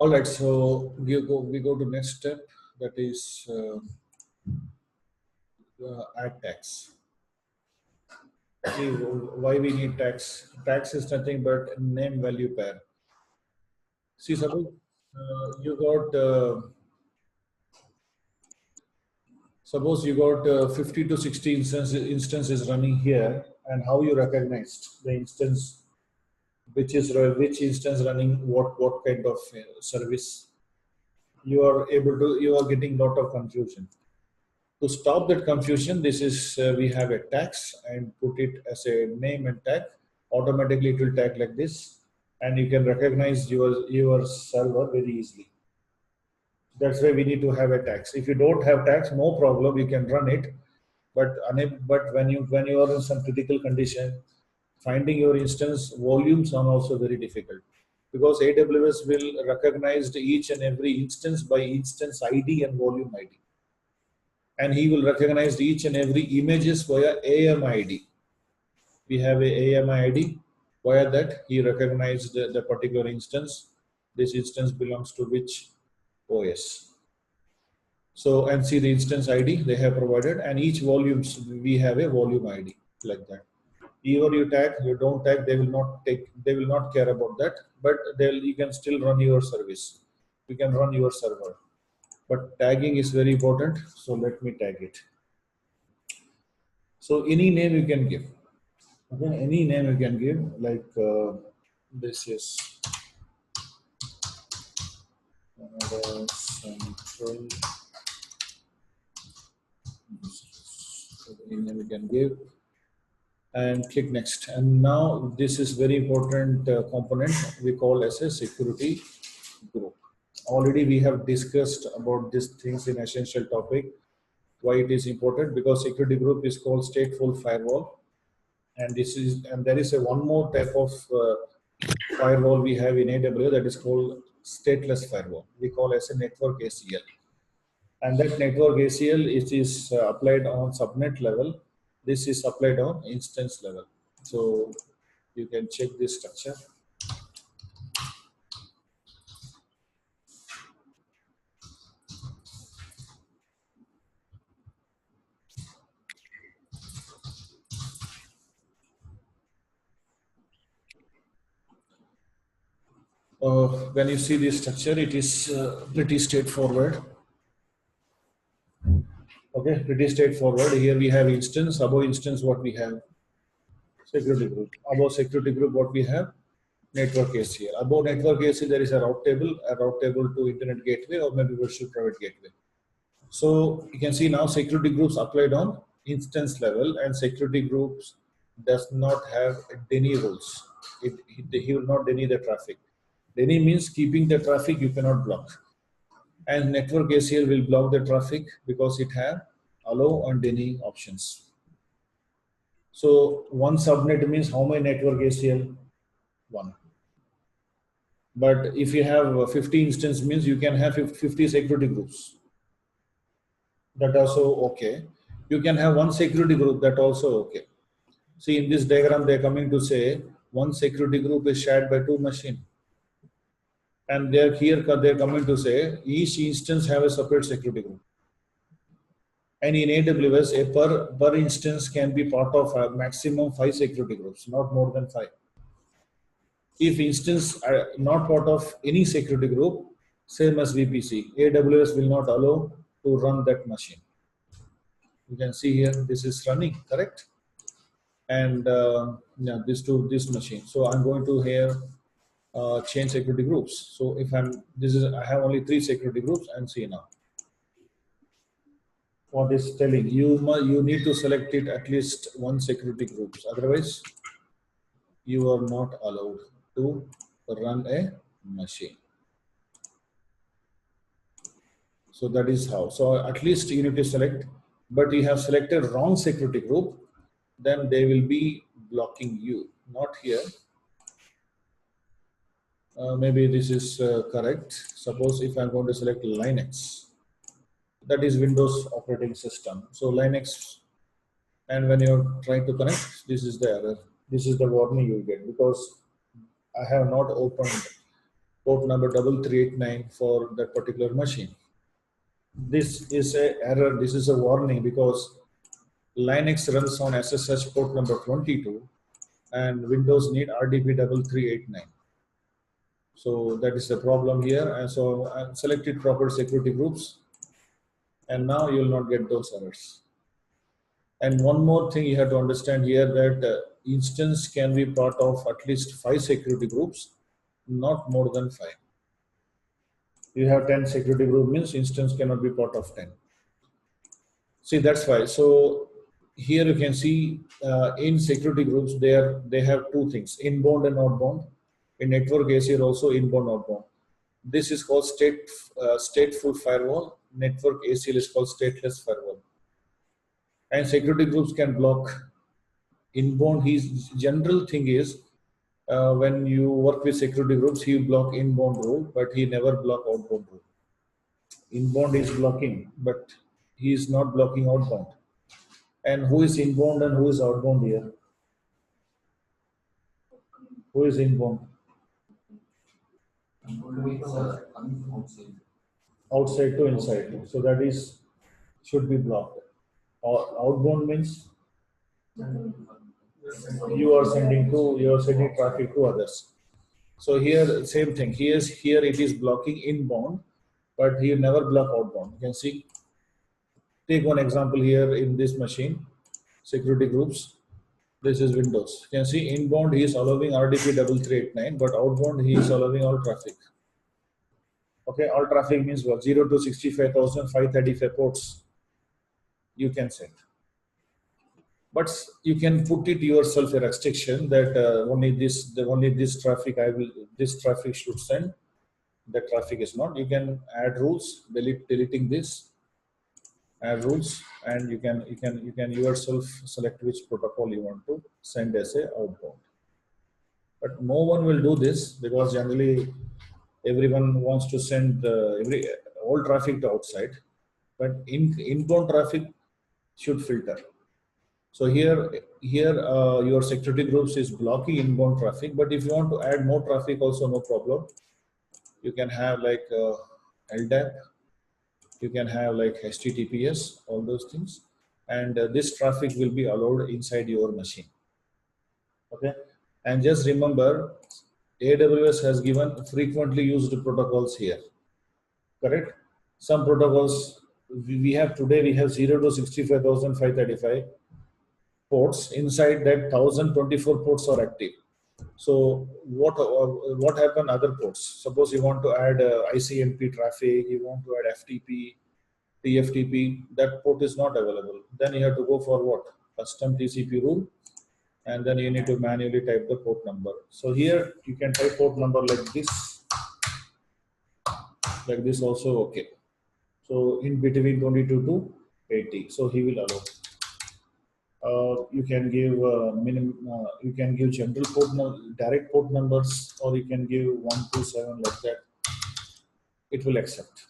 All right, so we go to next step, that is add tags. See, why we need tags? Tags is nothing but name value pair. See, suppose you got suppose you got 50 to 60 instances running here, and how you recognized the instance, which instance running what kind of service. You are getting lot of confusion. To stop that confusion, this is we have a tags and put it as a name and tag. Automatically it will tag like this, and you can recognize your server very easily. That's why we need to have a tags. If you don't have tags, no problem, you can run it. But when you are in some critical condition, finding your instance volumes are also very difficult, because AWS will recognize each and every instance by instance ID and volume ID. And he will recognize each and every images via AMID. We have a AMID. Via that, he recognized the particular instance. This instance belongs to which OS. So, and see the instance ID they have provided, and each volumes we have a volume ID like that. Either you tag, you don't tag, they will not care about that, but you can still run your service. You can run your server. But tagging is very important, so let me tag it. So any name you can give. Okay, any name you can give, like this is central. Any name you can give, and click next. And now this is very important component we call as a security group. Already we have discussed about these things in essential topic. Why it is important? Because security group is called stateful firewall, and there is a one more type of firewall we have in AWS, that is called stateless firewall. We call as a network ACL, and that network ACL is applied on subnet level. This is applied on instance level. So you can check this structure. When you see this structure, it is pretty straightforward. Okay, pretty straightforward. Here we have instance. Above instance, what we have? Security group. Above security group, what we have? Network ACL. Above network ACL, there is a route table to internet gateway, or maybe virtual private gateway. So you can see now security groups applied on instance level, and security groups does not have DENY rules. He will not DENY the traffic. DENY means keeping the traffic you cannot block. And network ACL will block the traffic because it have allow and DENY options. So one subnet means how many network ACL? One. But if you have 50 instance, means you can have 50 security groups. That also okay. You can have one security group, that also okay. See, in this diagram, they're coming to say one security group is shared by two machines. And they're coming to say each instance have a separate security group. And in AWS, per instance can be part of a maximum 5 security groups, not more than 5. If instance are not part of any security group, same as VPC, AWS will not allow to run that machine. You can see here, this is running, correct? And yeah, this machine. So I'm going to here change security groups. So if I have only 3 security groups, and see now. What is telling you need to select it at least 1 security groups. Otherwise, you are not allowed to run a machine. So that is how. So at least you need to select, but you have selected wrong security group, then they will be blocking you. Not here. Maybe this is correct. Suppose if I'm going to select Linux, that is Windows operating system. So Linux, and when you're trying to connect, this is the error. This is the warning you get, because I have not opened port number 3389 for that particular machine. This is a error. This is a warning because Linux runs on SSH port number 22 and Windows need RDP 3389. So that is the problem here. And so I selected proper security groups, and now you will not get those errors. And one more thing you have to understand here, that instance can be part of at least 5 security groups, not more than 5. You have 10 security group means instance cannot be part of 10. See, that's why. So here you can see in security groups they have two things: inbound and outbound. In network ACL also inbound outbound. This is called stateful firewall. Network ACL is called stateless firewall. And security groups can block inbound. His general thing is when you work with security groups, he block inbound rule, but he never block outbound rule. Inbound is blocking, but he is not blocking outbound. And who is inbound and who is outbound here? Who is inbound? Outside to inside. So that is should be blocked. Or outbound means you are sending traffic to others. So here same thing. Here it is blocking inbound, but he never block outbound. You can see. Take one example here in this machine, security groups. This is Windows. You can see inbound he is allowing RDP 3389, but outbound he is allowing all traffic. Okay, all traffic means what? 0 to 65,535 ports you can send. But you can put it yourself a restriction that only this traffic should send. That traffic is not. You can add rules, deleting this, add rules, and you can yourself select which protocol you want to send as a outbound. But no one will do this because generally everyone wants to send all traffic to outside, but inbound traffic should filter. So here your security groups is blocking inbound traffic, but if you want to add more traffic also, no problem. You can have like LDAP, you can have like HTTPS, all those things, and this traffic will be allowed inside your machine. Okay, and just remember, AWS has given frequently used protocols here. Correct? Some protocols we have today, we have 0 to 65,535 ports. Inside that 1024 ports are active. So what happen other ports? Suppose you want to add ICMP traffic, you want to add FTP, TFTP, that port is not available. Then you have to go for what? Custom TCP rule, and then you need to manually type the port number. So here you can type port number like this also, okay. So in between 22 to 80, so he will allow. You can give you can give general direct port numbers, or you can give 127 like that. It will accept,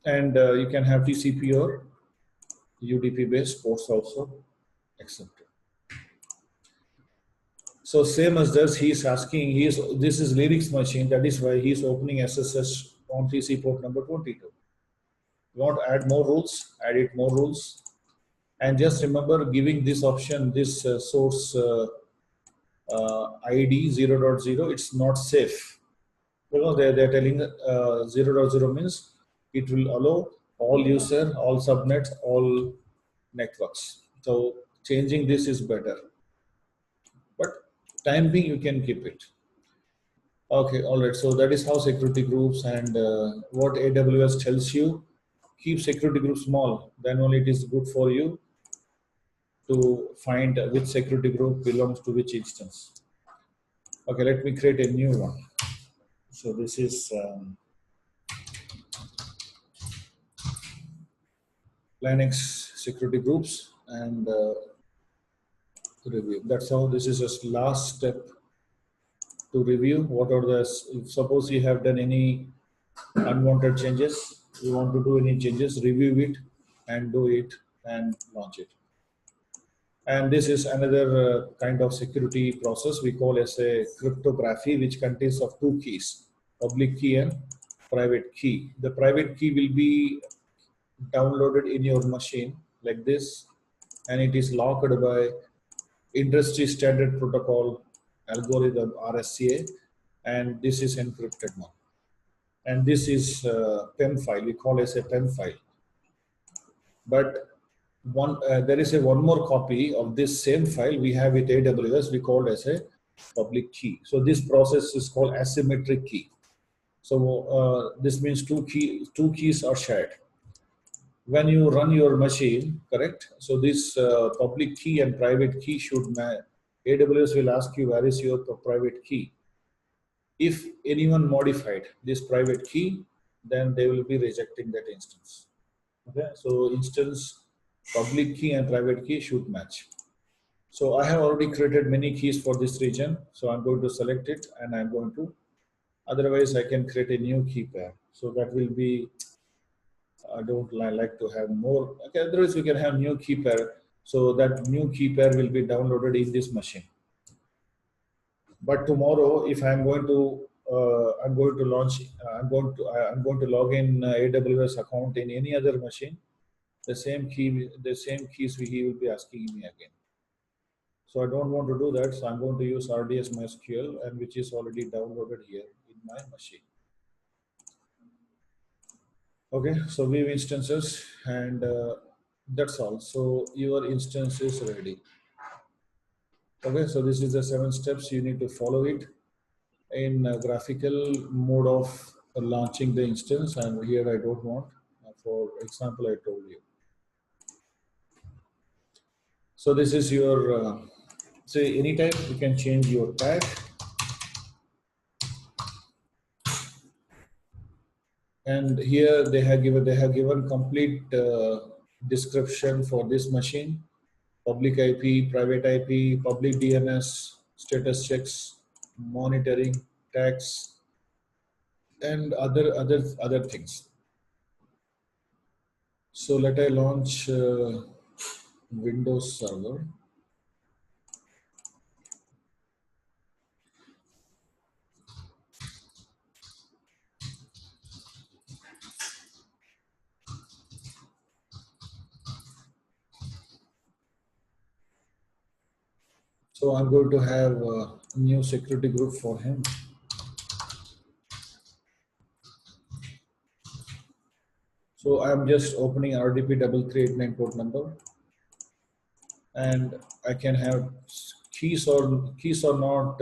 and you can have TCP or UDP based ports also accepted. So same as this, he is asking. This is Linux machine. That is why he is opening SSH on TCP port number 22. You want to add more rules? Add it more rules. And just remember, giving this option, this source ID 0.0, it's not safe because they're telling 0.0 means it will allow all user, all subnets, all networks. So changing this is better. But time being, you can keep it. Okay, all right. So that is how security groups and what AWS tells you. Keep security groups small. Then only it is good for you to find which security group belongs to which instance. Okay, let me create a new one. So this is Linux security groups and review. That's how this is a last step to review. What are the, suppose you have done any unwanted changes, you want to do any changes, review it and do it and launch it. And this is another kind of security process we call as a cryptography, which contains of 2 keys. public key and private key. The private key will be downloaded in your machine like this, and it is locked by industry standard protocol algorithm RSA, and this is encrypted one. And this is PEM file. We call it as a PEM file. But there is a one more copy of this same file we have with AWS. We call it as a public key. So this process is called asymmetric key. So this means two keys are shared. When you run your machine, correct? So this public key and private key should match. AWS will ask you where is your private key. If anyone modified this private key, then they will be rejecting that instance. Okay, so instance public key and private key should match. So I have already created many keys for this region. So I'm going to select it and I'm going to, otherwise I can create a new key pair. So that will be, I don't like to have more. Okay, otherwise we can have new key pair. So that new key pair will be downloaded in this machine. But tomorrow, if I'm going to launch, I'm going to log in AWS account in any other machine, the same keys he will be asking me again. So I don't want to do that. So I'm going to use RDS MySQL, and which is already downloaded here in my machine. Okay, so we have instances, and that's all. So your instance is ready. Okay, so this is the 7 steps you need to follow it in graphical mode of launching the instance, and here I don't want. For example, I told you. So this is your say anytime you can change your tag, and here they have given complete description for this machine: public IP, private IP, public DNS, status checks, monitoring, tags, and other things. So let I launch Windows Server. So I'm going to have a new security group for him. So I'm just opening RDP338 port number, and I can have keys or not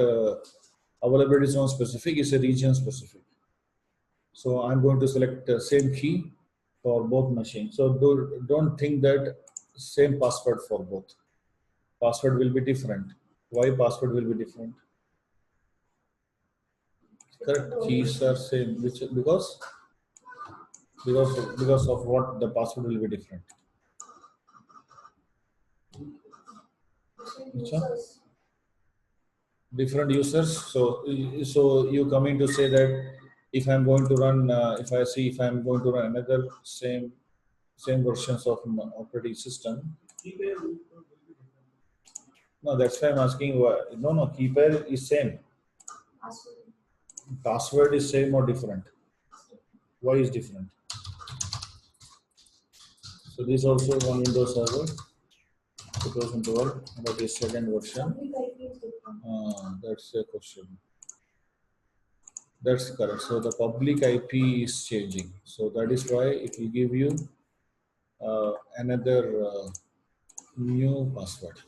availability zone specific, is a region specific. So I'm going to select the same key for both machines. So don't think that same password for both. Password will be different. Why password will be different? Correct, keys are same, which because of what the password will be different. Different users. So you coming to say that if I'm going to run, if I'm going to run another same versions of operating system. No, that's why I'm asking. No, key pair is same. Password is same or different? Why is different? So this also one Windows Server 2012, but is second version. That's a question. That's correct. So the public IP is changing. So that is why it will give you another new password.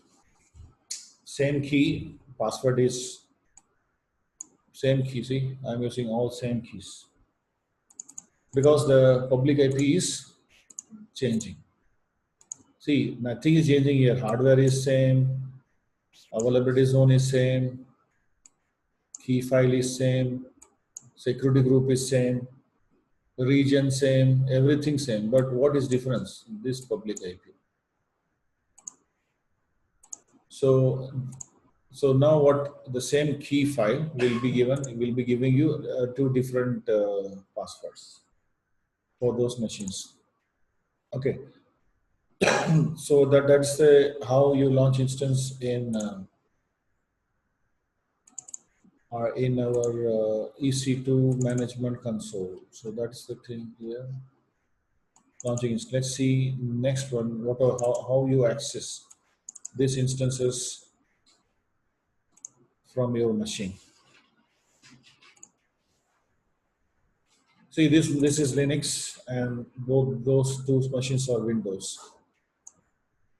Same key, password is same key. See, I'm using all same keys because the public IP is changing. See, nothing is changing here. Hardware is same, availability zone is same, key file is same, security group is same, region same, everything same. But what is difference? This public IP. So now what the same key file will be giving you two different passwords for those machines. Okay. So that's how you launch instance in are in our EC2 management console. So that's the thing here. Launching instance. Let's see next one. How you access these instances from your machine. See, this is Linux, and both those two machines are Windows.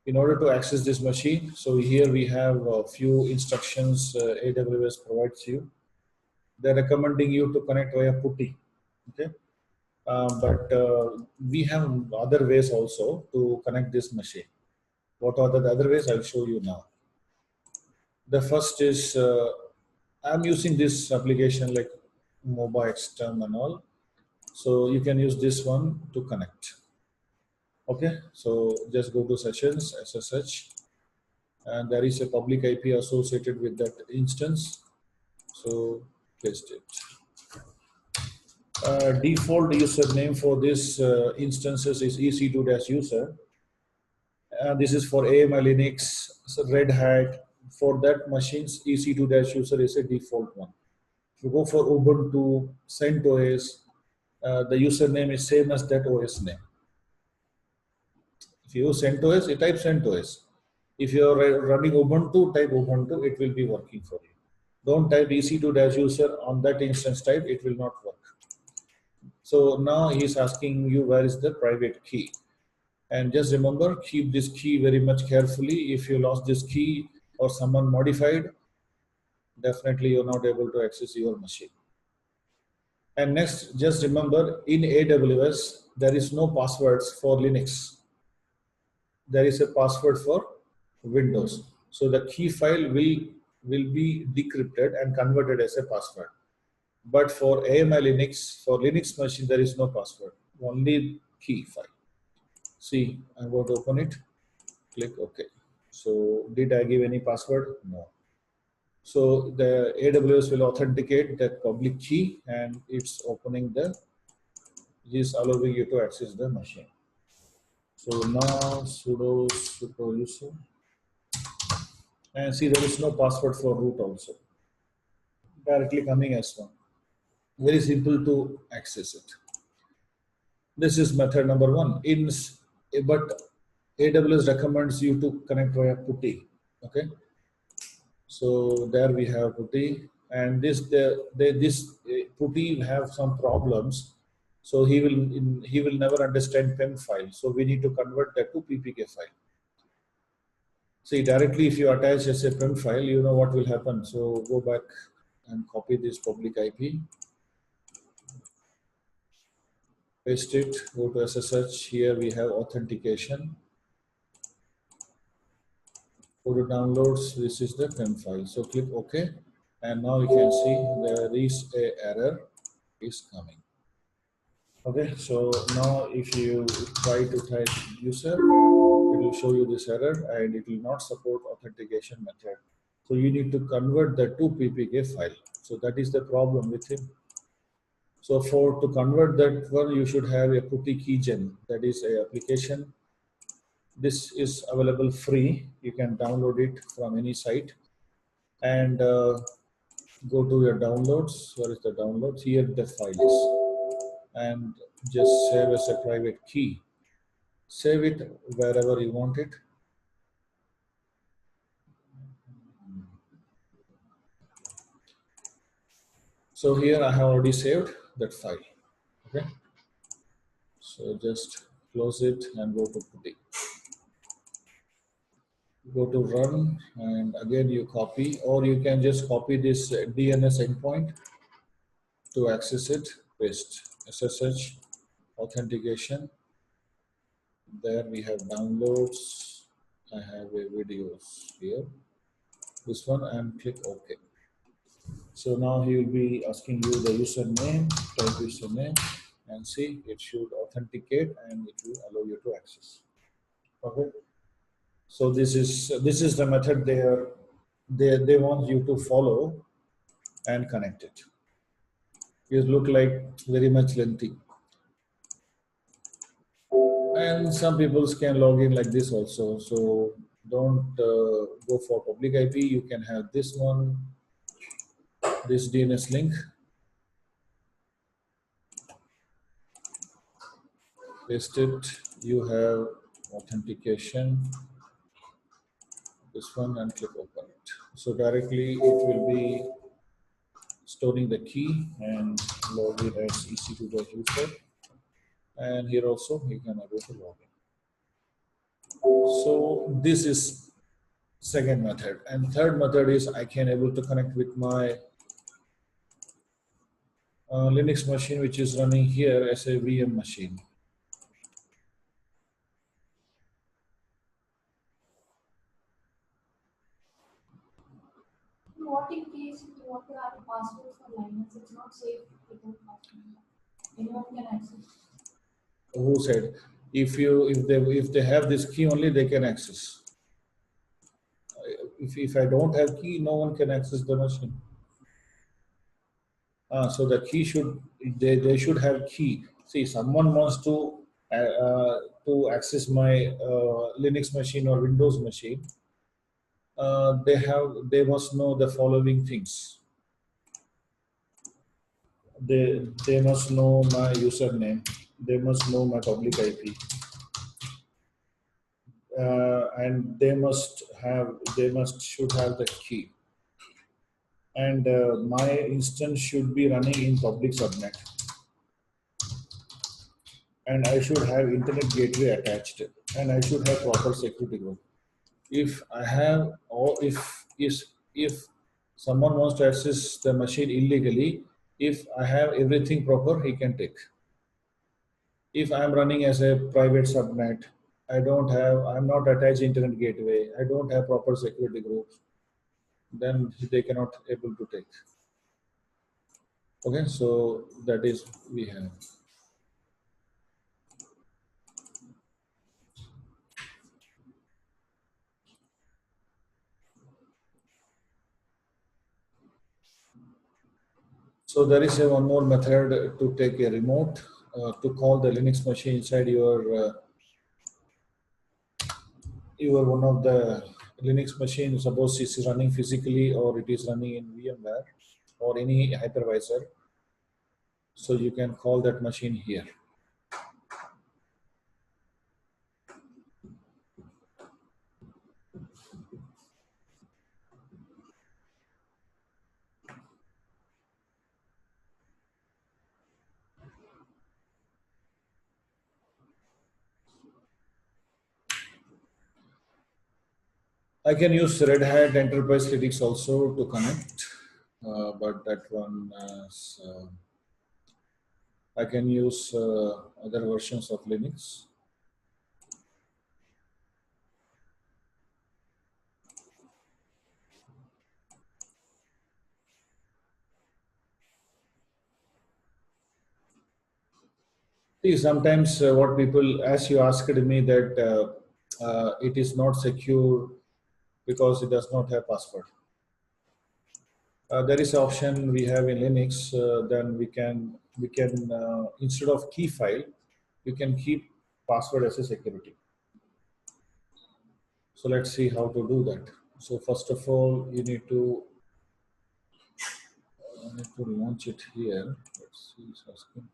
In order to access this machine, so here we have a few instructions AWS provides you. They're recommending you to connect via PuTTY. Okay, but we have other ways also to connect this machine. What are the other ways? I'll show you now. The first is I'm using this application like mobile XTerm and all. So you can use this one to connect. Okay, so just go to sessions, SSH, and there is a public IP associated with that instance. So paste it. Default username for this instances is EC2-user. This is for AMI Linux, so Red Hat. For that machines, EC2-user is a default one. If you go for Ubuntu, CentOS, the username is same as that OS name. If you use CentOS, you type CentOS. If you are running Ubuntu, type Ubuntu, it will be working for you. Don't type EC2-user on that instance type, it will not work. So now he is asking you where is the private key. And just remember, keep this key very much carefully. If you lost this key or someone modified, definitely you're not able to access your machine. And next, just remember, in AWS, there is no passwords for Linux. There is a password for Windows. So the key file will be decrypted and converted as a password. But for AMI Linux, for Linux machine, there is no password, only key file. See, I'm going to open it, click OK. So did I give any password? No. So the AWS will authenticate that public key and it's opening is allowing you to access the machine. So now sudo super user, and see there is no password for root also. Directly coming as one. Very simple to access it. This is method number one. But AWS recommends you to connect via PuTTY. Okay. So there we have PuTTY, and this PuTTY will have some problems. So he will never understand PEM file. So we need to convert that to PPK file. See, directly if you attach as a PEM file, you know what will happen. So go back and copy this public IP. Paste it, go to SSH. Here we have authentication. Go to downloads. This is the PEM file. So click OK. And now you can see there is a error is coming. Okay, so now if you try to type user, it will show you this error and it will not support authentication method. So you need to convert that to PPK file. So that is the problem with him. So to convert that one, you should have a PuTTY keygen. That is a application. This is available free. You can download it from any site and go to your downloads. Where is the downloads? Here the file is. And just save as a private key. Save it wherever you want it. So here I have already saved that file. Okay. So just close it and go to PuTTY. Go to run and again you copy, or you can just copy this DNS endpoint to access it. Paste SSH authentication. There we have downloads. I have a videos here. This one and click OK. So now he will be asking you the username, type username, and see it should authenticate and it will allow you to access. Okay. So this is the method they want you to follow and connect it. It look like very much lengthy. And some people can log in like this also. So don't go for public IP. You can have this one. this DNS link, paste it. You have authentication, this one, and click open it. So directly it will be storing the key and log in as EC2 user. And here also you can able to log in. So this is second method, and third method is I can able to connect with my Linux machine, which is running here as a VM machine. What in case if you want to have a password for Linux, it's not safe without password. Anyone can access. Who said if they have this key only they can access? If I don't have key, no one can access the machine. So the key should they should have key. See, someone wants to access my Linux machine or Windows machine. They must know the following things. They must know my username. They must know my public IP. And they should have the key, and my instance should be running in public subnet, and I should have internet gateway attached, and I should have proper security group. If I have, or if someone wants to access the machine illegally, if I have everything proper, he can take. If I'm running as a private subnet, I'm not attached internet gateway, I don't have proper security groups, then they cannot able to take. Okay, so that is we have. So there is one more method to take a remote to call the Linux machine inside your one of the Linux machine. Suppose it is running physically or it is running in VMware or any hypervisor. So you can call that machine here. I can use Red Hat Enterprise Linux also to connect, but that one I can use other versions of Linux. See, sometimes what people, as you asked me that it is not secure because it does not have password. There is an option we have in Linux. Then we can instead of key file, you can keep password as a security. So let's see how to do that. So first of all, you need to launch it here. Let's see, it's asking.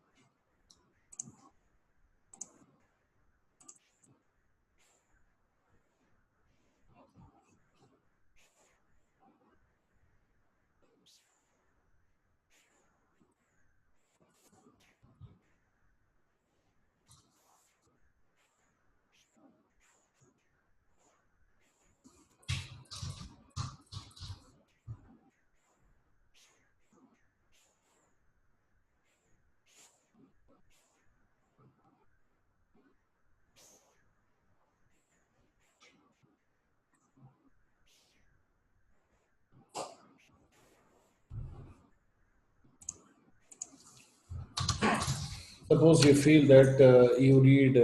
Suppose you feel that you need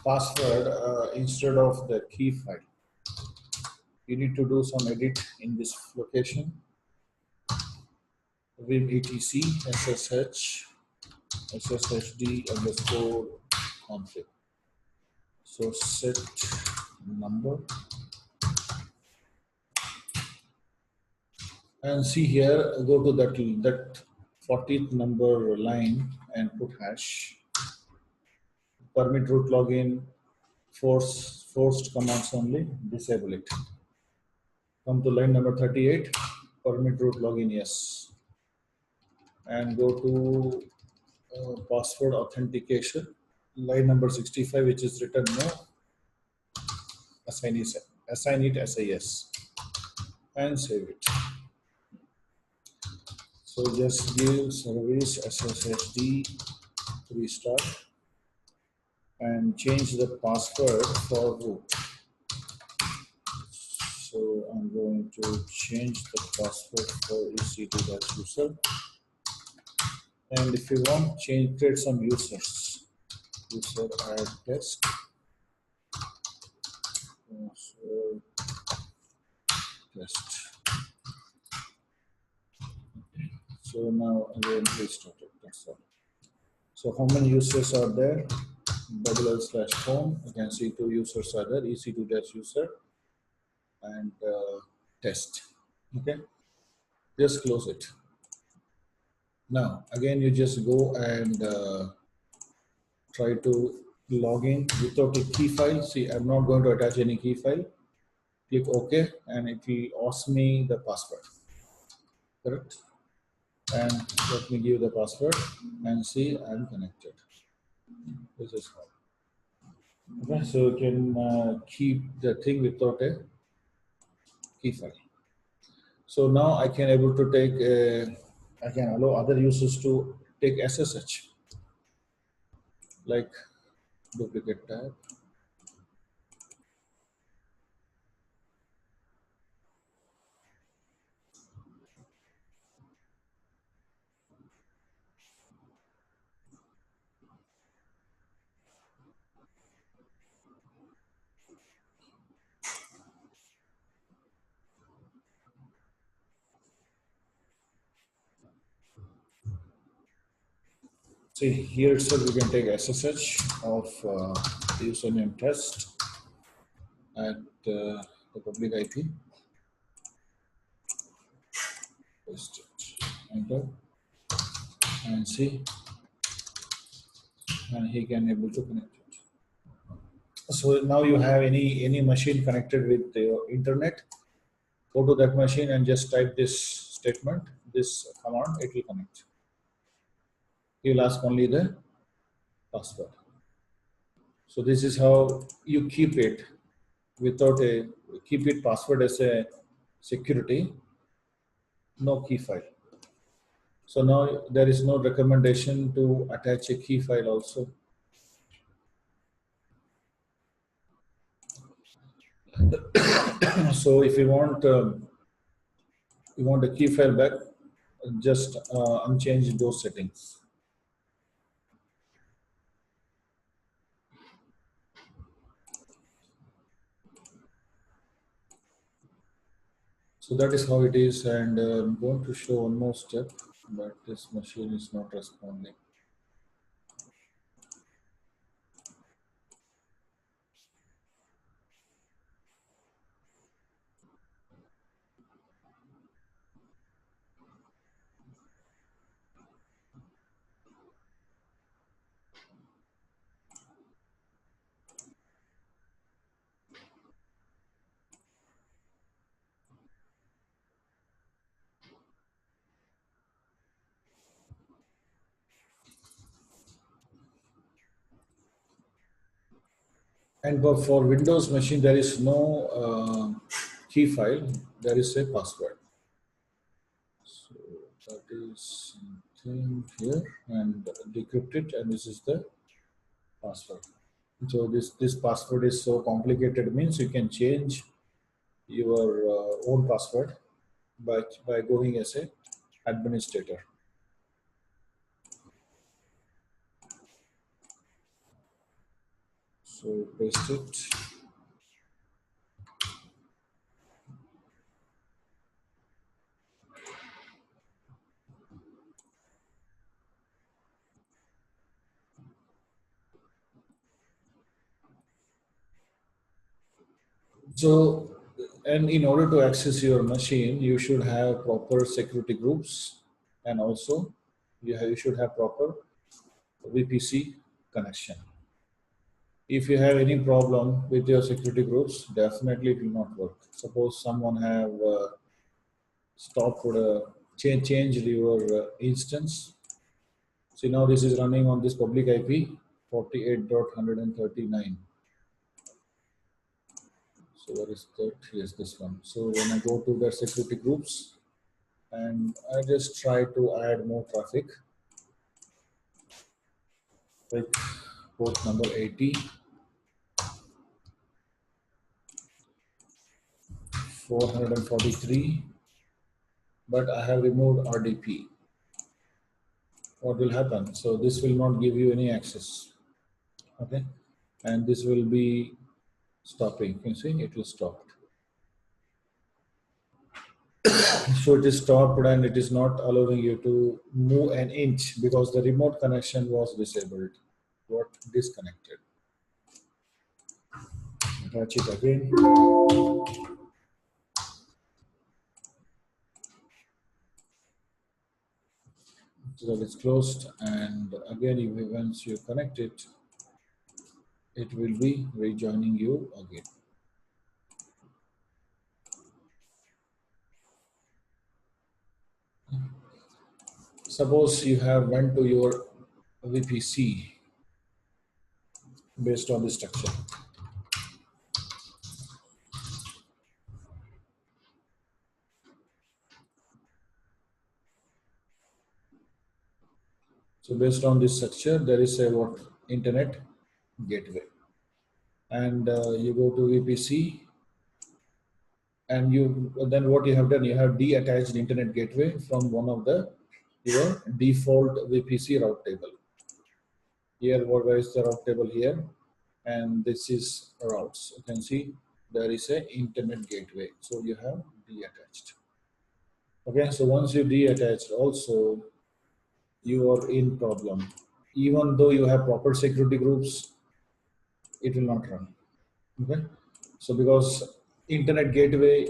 password instead of the key file. You need to do some edit in this location. Vim etc ssh sshd underscore config. So set number And see here, go to that 40th number line and put hash. Permit root login, forced commands only, disable it. Come to line number 38, permit root login, yes. And go to password authentication, line number 65, which is written no, assign it as a yes, and save it. So just give service SSHD restart and change the password for root. So I'm going to change the password for EC2 user. And if you want, create some users. User add test. So test. So now again restart it. That's all. So how many users are there? /home. You can see 2 users are there. EC2-user and test. Okay. Just close it. Now again, you just go and try to log in without a key file. See, I'm not going to attach any key file. Click OK, and it will ask me the password. Correct? And let me give the password and see I'm connected. This is how. Okay, so you can keep the thing without a key file. So now I can able to take, I can allow other users to take SSH, like duplicate tab. See here itself we can take SSH of username test at the public IP. Paste it, enter, and see, and he can able to connect it. So now you have any machine connected with the internet. Go to that machine and just type this statement, this command, it will connect. He will ask only the password. So this is how you keep it without keep it password as a security, no key file. So now there is no recommendation to attach a key file also. So if you want a key file back, just unchange those settings. So that is how it is, and I'm going to show one more step, but this machine is not responding. And but for Windows machine, there is no key file, there is a password. So that is something here, and decrypt it, and this is the password. So this password is so complicated, means you can change your own password by going as a administrator. So paste it. So And in order to access your machine, you should have proper security groups, and also you should have proper VPC connection. If you have any problem with your security groups, definitely it will not work. Suppose someone have stopped changed your instance. So now this is running on this public IP 48.139. So what is that? Yes, this one. So when I go to the security groups and I just try to add more traffic, like port number 80, 443, but I have removed RDP. What will happen? So this will not give you any access. Okay, and this will be stopping. You can see it will stop. So it is stopped and it is not allowing you to move an inch because the remote connection was disabled, got disconnected. Touch it again. So that is closed, and again once you connect it, it will be rejoining you again. Suppose you have went to your VPC based on the structure. So based on this structure, there is a what internet gateway, and you go to VPC, and you then what you have done, you have de-attached internet gateway from one of the your default VPC route table. Here, where is the route table here? And this is routes. You can see there is a internet gateway. So you have de-attached. Okay, so once you de-attached, also you are in problem. Even though you have proper security groups, it will not run. Okay, so because internet gateway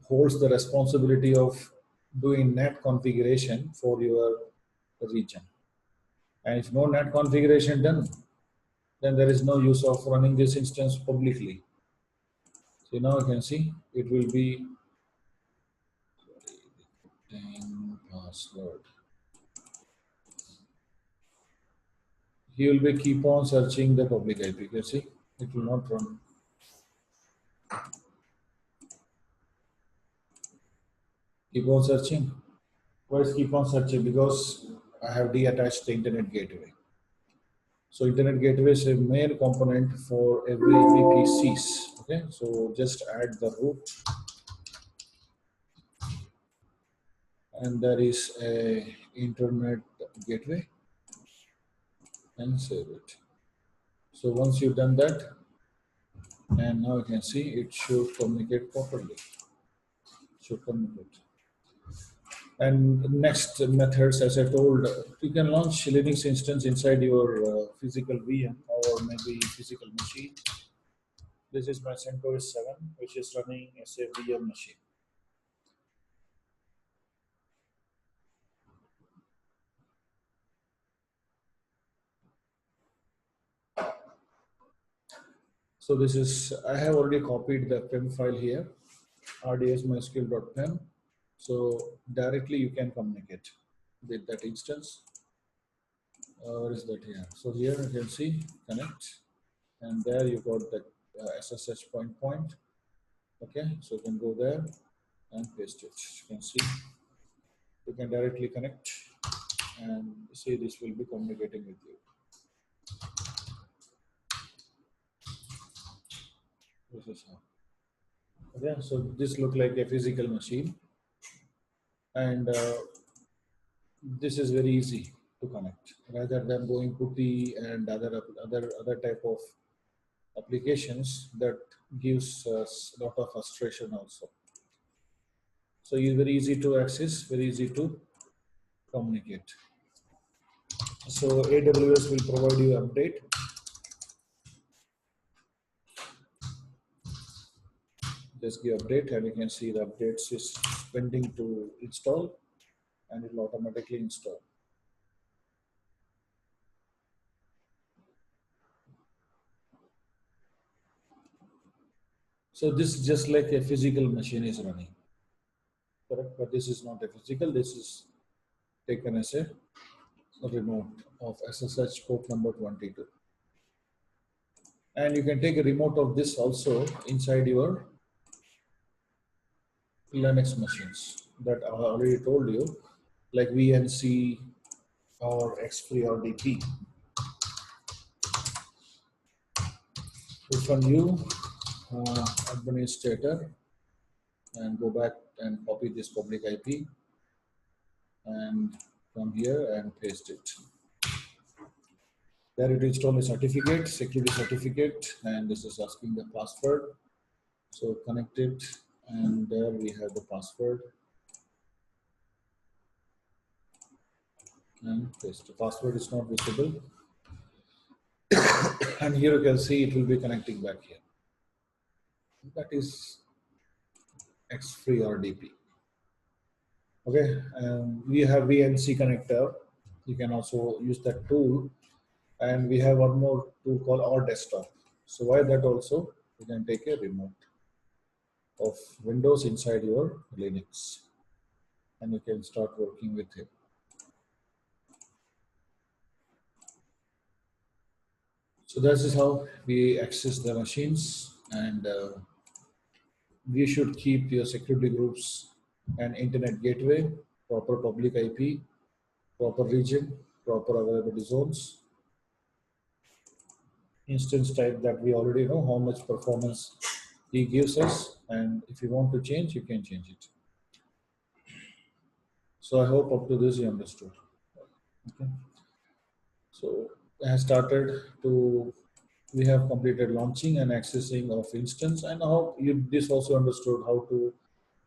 holds the responsibility of doing net configuration for your region, and if no net configuration done, then there is no use of running this instance publicly. So now you can see it will be password. He will be keep on searching the public IP. You can see it will not run. Keep on searching. Why is keep on searching? Because I have de-attached the internet gateway. So internet gateway is a main component for every VPCs. Okay, so just add the root, and there is a internet gateway, and save it. So once you've done that, and now you can see it should communicate properly. Should communicate. And next methods, as I told, you can launch Linux instance inside your physical VM or maybe physical machine. This is my CentOS 7, which is running as a VM machine. So this is, I have already copied the PEM file here, rdsmysql.pem. So directly you can communicate with that instance. Where is that here? So here you can see connect, and there you got the SSH point. Okay, so you can go there and paste it. You can see you can directly connect and see this will be communicating with you. This is how. Okay, so this look like a physical machine, and this is very easy to connect rather than going putty and other type of applications that gives us a lot of frustration also. So it's very easy to access, very easy to communicate. So AWS will provide you update. just give update, and you can see the updates is pending to install, and it will automatically install. So this is just like a physical machine is running, correct? But this is not a physical. This is taken as a remote of SSH port number 22. And you can take a remote of this also inside your Linux machines that I already told you, like VNC or X3 or DP. Click on you, administrator, and go back and copy this public IP and come here and paste it. There it install a certificate, security certificate, and this is asking the password. So connect it, and there we have the password. And paste. The password is not visible. And here you can see it will be connecting back here. That is X3 or DP. Okay, we have VNC connector. You can also use that tool. And we have one more tool called our desktop. So why that also? You can take a remote of Windows inside your Linux, and you can start working with it. So this is how we access the machines, and we should keep your security groups and internet gateway, proper public IP, proper region, proper availability zones, instance type that we already know how much performance he gives us, and if you want to change, you can change it. So I hope up to this you understood. Okay. So I have started to, we have completed launching and accessing of instance, and how you this also understood how to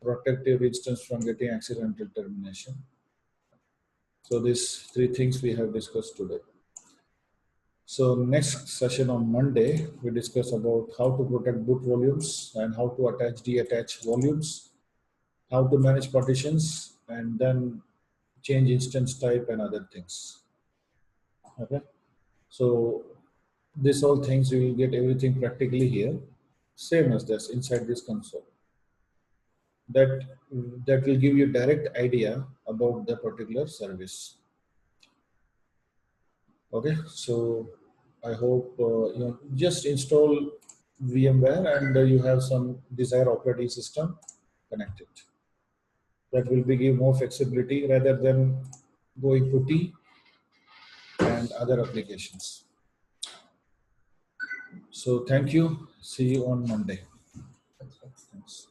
protect your instance from getting accidental termination. So these three things we have discussed today. So next session on Monday, we discuss about how to protect boot volumes and how to attach, detach volumes, how to manage partitions, and then change instance type and other things. Okay. So these all things you will get everything practically here, same as this inside this console. That will give you direct idea about the particular service. Okay, so I hope you just install VMware and you have some desired operating system connected. That will give more flexibility rather than going PuTTY and other applications. So thank you. See you on Monday. Thanks.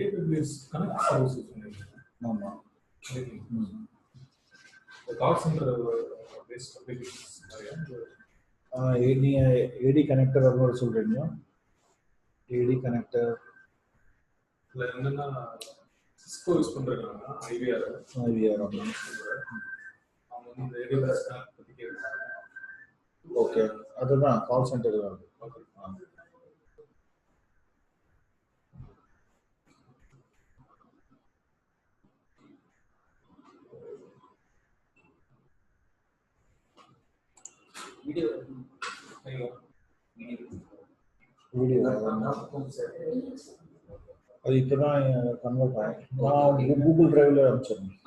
AWS connect services. No. The call center based applications. AD connector or சொல்றீங்க AD connector என்னன்னா Cisco use பண்றாங்க IVR அவங்க இந்த AWS connect பத்தி கேக்குறாங்க. Okay அதுதான் call centre தான். Okay video அது இப்பதான் கன்வெர்ட் ஆகும். நான் கூகுள் டிரைவ்ல அனுப்பிச்சிருந்தேன்.